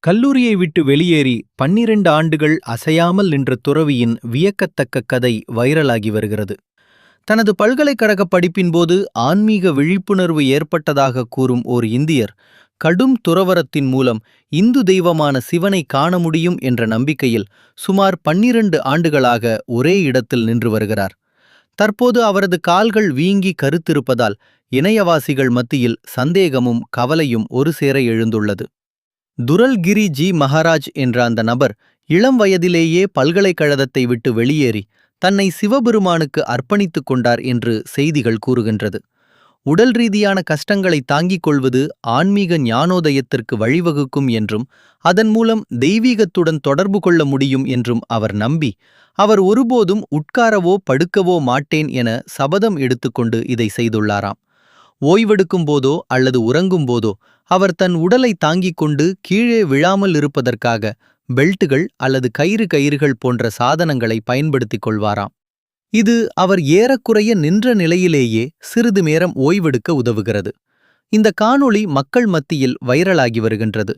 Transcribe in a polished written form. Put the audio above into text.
கல்லூரியை விட்டு வெளியேறி 12 ஆண்டுகள் அசையாமல் நின்ற துறவியின் வியக்கத்தக்க கதை வைரலாகி வருகிறது. தனது பல்கலைக்கழக படிப்பின் போது ஆன்மீக விழிப்புணர்வு ஏற்பட்டதாக கூறும் ஓர் இந்தியர், கடும் துறவரத்தின் மூலம் இந்து தெய்வமான சிவனை காண முடியும் என்ற நம்பிக்கையில் சுமார் 12 ஆண்டுகளாக ஒரே இடத்தில் நின்று வருகிறார். தற்போது அவரது கால்கள் வீங்கி கருத்திருப்பதால் இணையவாசிகள் மத்தியில் சந்தேகமும் கவலையும் ஒரு சேர எழுந்துள்ளது. துரல்கிரி ஜி மகாராஜ் என்ற அந்த நபர் இளம் வயதிலேயே பல்கலைக்கழகத்தை விட்டு வெளியேறி தன்னை சிவபெருமானுக்கு அர்ப்பணித்துக் கொண்டார் என்று செய்திகள் கூறுகின்றது. உடல் ரீதியான கஷ்டங்களை தாங்கிக் கொள்வது ஆன்மீக ஞானோதயத்திற்கு வழிவகுக்கும் என்றும் அதன் மூலம் தெய்வீகத்துடன் தொடர்பு கொள்ள முடியும் என்றும் அவர் நம்பி, அவர் ஒருபோதும் உட்காரவோ படுக்கவோ மாட்டேன் என சபதம் எடுத்துக்கொண்டு இதை செய்துள்ளாராம். ஓய்வெடுக்கும் போதோ அல்லது உறங்கும் போதோ அவர் தன் உடலை தாங்கிக் கொண்டு கீழே விழாமல் இருப்பதற்காக பெல்ட்டுகள் அல்லது கயிறுகள் போன்ற சாதனங்களை பயன்படுத்திக் கொள்வாராம். இது அவர் ஏறக்குறைய நின்ற நிலையிலேயே சிறிது நேரம் ஓய்வெடுக்க உதவுகிறது. இந்த காணொளி மக்கள் மத்தியில் வைரலாகி வருகின்றது.